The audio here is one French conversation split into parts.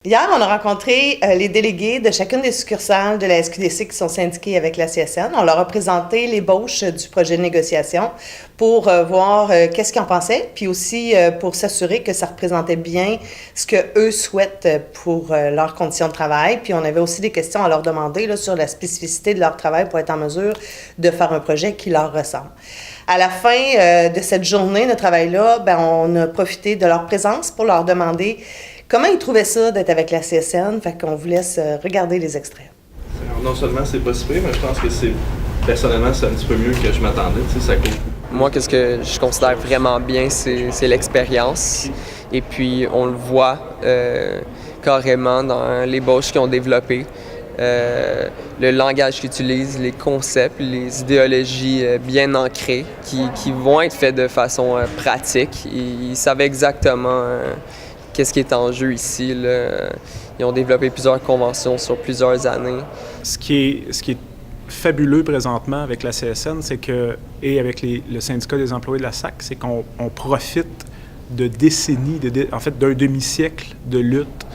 Hier, on a rencontré les délégués de chacune des succursales de la SQDC qui sont syndiqués avec la CSN. On leur a présenté l'ébauche du projet de négociation pour voir qu'est-ce qu'ils en pensaient, puis aussi pour s'assurer que ça représentait bien ce qu'eux souhaitent pour leurs conditions de travail. Puis on avait aussi des questions à leur demander là, sur la spécificité de leur travail pour être en mesure de faire un projet qui leur ressemble. À la fin de cette journée de travail-là, on a profité de leur présence pour leur demander comment ils trouvaient ça d'être avec la CSN. Fait qu'on vous laisse regarder les extraits. Non seulement c'est pas si pire, mais je pense que personnellement, c'est un petit peu mieux que je m'attendais. Ça coûte. Moi, qu'est-ce que je considère vraiment bien, c'est l'expérience. Et puis, on le voit carrément dans les bauches qu'ils ont développées. Le langage qu'ils utilisent, les concepts, les idéologies bien ancrées qui vont être faits de façon pratique. Ils savaient exactement qu'est-ce qui est en jeu ici, là. Ils ont développé plusieurs conventions sur plusieurs années. Ce qui est fabuleux présentement avec la CSN, c'est que, et avec le syndicat des employés de la SAC, c'est qu'on profite de décennies, en fait d'un demi-siècle de lutte.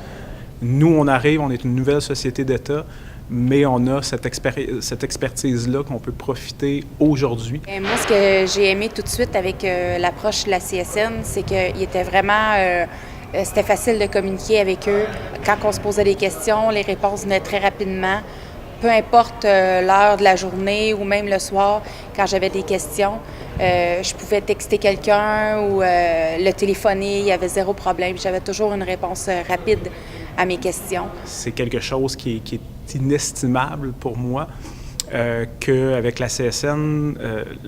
Nous, on arrive, on est une nouvelle société d'État, mais on a cette expertise-là qu'on peut profiter aujourd'hui. Moi, ce que j'ai aimé tout de suite avec l'approche de la CSN, c'est qu'il était vraiment... c'était facile de communiquer avec eux. Quand on se posait des questions, les réponses venaient très rapidement. Peu importe l'heure de la journée ou même le soir, quand j'avais des questions, je pouvais texter quelqu'un ou le téléphoner, il y avait zéro problème. J'avais toujours une réponse rapide à mes questions. C'est quelque chose qui est inestimable pour moi. Qu'avec la CSN,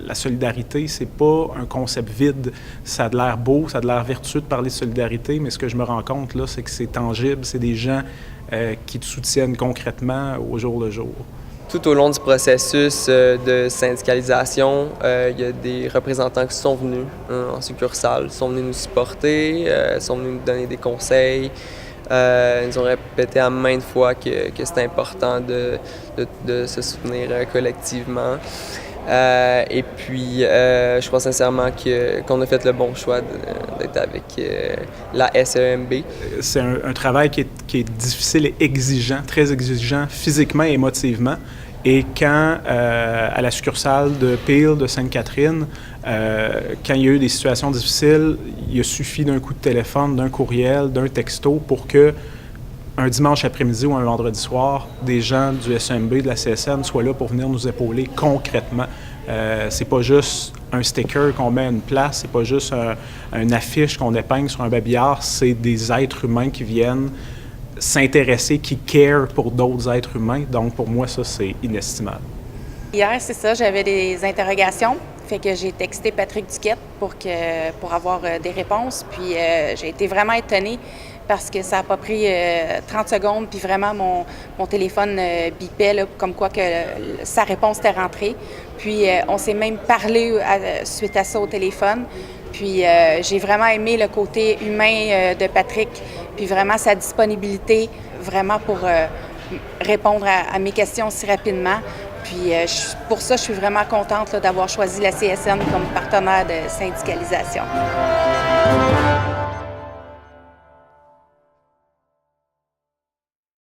la solidarité, c'est pas un concept vide. Ça a de l'air beau, ça a de l'air vertueux de parler de solidarité, mais ce que je me rends compte, là, c'est que c'est tangible, c'est des gens qui te soutiennent concrètement au jour le jour. Tout au long du processus de syndicalisation, il y a des représentants qui sont venus en succursale, sont venus nous supporter, sont venus nous donner des conseils. Ils nous ont répété à maintes fois que c'est important de se soutenir collectivement. Et puis, je crois sincèrement qu'on a fait le bon choix d'être avec la SEMB. C'est un travail qui est difficile et exigeant, très exigeant physiquement et émotivement. Et quand, à la succursale de Peel, de Sainte-Catherine, quand il y a eu des situations difficiles, il a suffi d'un coup de téléphone, d'un courriel, d'un texto pour que un dimanche après-midi ou un vendredi soir, des gens du SEMB, de la CSN, soient là pour venir nous épauler concrètement. C'est pas juste un sticker qu'on met à une place, c'est pas juste une affiche qu'on épingle sur un babillard, c'est des êtres humains qui viennent s'intéresser, qui care pour d'autres êtres humains. Donc, pour moi, ça, c'est inestimable. Hier, c'est ça, j'avais des interrogations. Fait que j'ai texté Patrick Duquette pour avoir des réponses. Puis j'ai été vraiment étonnée parce que ça n'a pas pris 30 secondes. Puis vraiment, mon téléphone bipait, là, comme quoi que sa réponse était rentrée. Puis on s'est même parlé suite à ça au téléphone. Puis j'ai vraiment aimé le côté humain de Patrick, puis vraiment sa disponibilité, vraiment pour répondre à mes questions si rapidement. Puis pour ça, je suis vraiment contente là, d'avoir choisi la CSN comme partenaire de syndicalisation.